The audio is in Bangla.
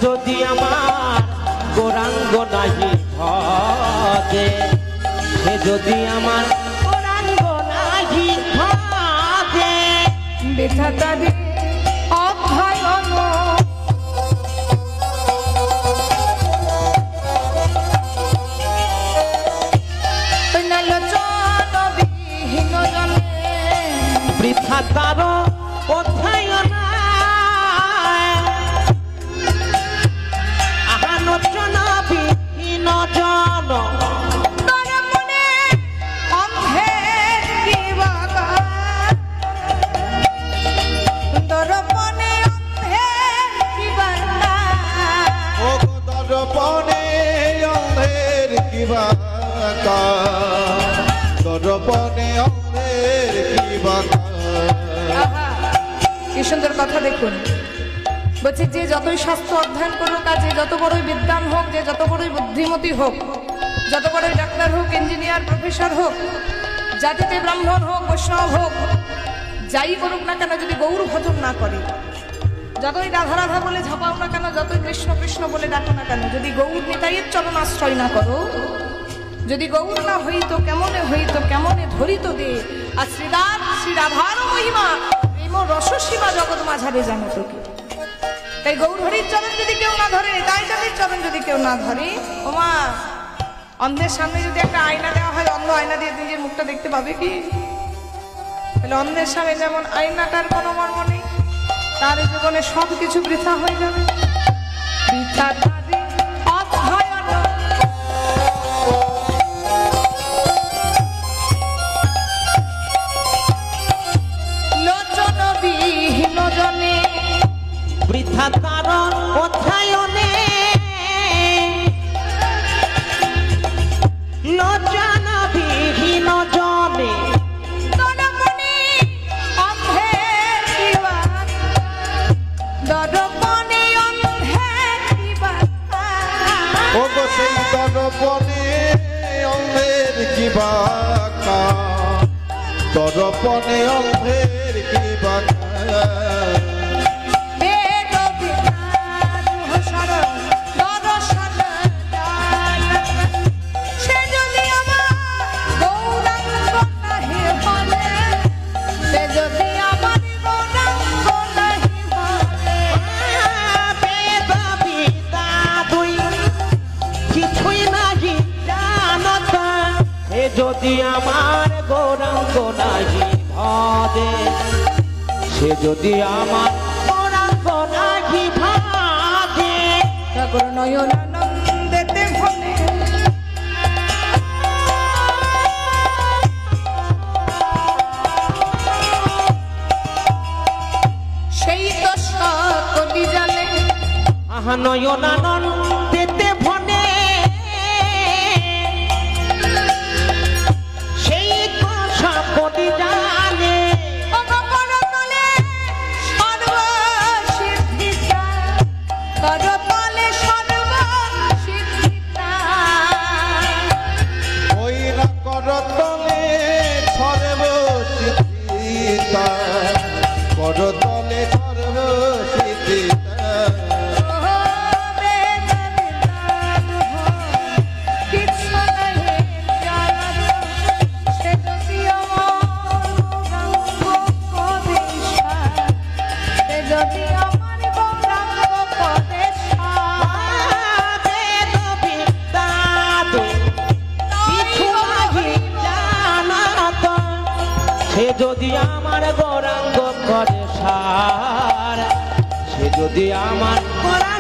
যদি আমার গৌরাঙ্গ নাহি ভজে, সে যদি আমার গৌরাঙ্গ নাহি ভজে, বিধাতারে অভয়ন বিহীন জনে বৃথা তার অধ্যয়ন আহানোচন বিহীন জন দর্পণে অন্ধের দিবাকা, দর্পণে অন্ধের দিবাকা, ও দর্পণে অন্ধের কিবাকা, দর্পণে অন্ধের কিবাকা। আহা কি সুন্দর কথা দেখুন। বলছি যে যতই শাস্ত্র অধ্যয়ন করুক, আর যে যত বড়ই বিদ্বান হোক, যে যত বড়ই বুদ্ধিমতী হোক, যত বড়ই ডাক্তার হোক, ইঞ্জিনিয়ার, প্রফেসর হোক, জাতিতে ব্রাহ্মণ হোক, বৈষ্ণব হোক, যাই করুক না কেন, যদি গৌর ভজন না করে, যতই রাধা রাধা বলে ঝাপাও না কেন, যতই কৃষ্ণ কৃষ্ণ বলে ডাকো না কেন, যদি গৌর নিতাইয়ের চরণ আশ্রয় না করো, যদি গৌর না হইতো কেমনে হইতো, কেমনে ধরিত দে। আর শ্রীরাধ শ্রী রাধার মহিমা প্রেম রস সীমা জগৎ মাঝারে জানো তো কি। তাই গৌর হরির চরণ যদি কেউ না ধরে, তাই যাদের চরণ যদি কেউ না ধরে, ওমা অন্ধের সামনে যদি একটা আয়না দেওয়া হয়, অন্ধ আয়না দিয়ে নিজের মুখটা দেখতে পাবে কি? তাহলে অন্ধের সামনে যেমন আয়নাটার কোনো মর্ম নেই, তার জীবনে সব কিছু বৃথা হয়ে যাবে। বৃথা তারে অধ্যয়ন লোচন বিহীন জনে, বৃথা তার অধ্যয়নে লোচন বিহীন জনে দর্পণে অন্ধের দিবাকা, দর্পণে অন্ধের দিবাকা, ও গো সেই দর্পণে অন্ধের কিবাকা, দর্পণে অন্ধের কিবাকা। বেদ বিদ্যার শরণ দর্শন দান, সে যদি আমার গৌরাঙ্গ নাহি বলে, সে যদি আমার গৌরাঙ্গ নাহি বলে, বেদ বিদ্যা দুই কিছুই নাহি জানত, সে যদি আমার গৌরাঙ্গ নাহি ভজে, সে যদি আমার গৌরাঙ্গ নাহি ভজে, ঠাকুর নয়নানন্দেতে ভনে, সেই তো সকলি জানে, আহা নয়নানন্দেতে ভনে, সেই তো সকলি জানে, করতলে সর্বসিদ্ধিতা, করতলে সর্বসিদ্ধিতা, ওই না করতলে সর্বসিদ্ধিতা, করতলে সর্বসিদ্ধিতা। কিছু নাহি জানার, সে যদি আমার গৌরাঙ্গ প্রদেশা, সে যদি আমার গৌরাঙ্গ প্রদেশা, বেদ বিদ্যা দুই কিছু নাহি জানত, সে যদি আমার গৌরাঙ্গ করে সার, সে যদি আমার গৌরাঙ্গ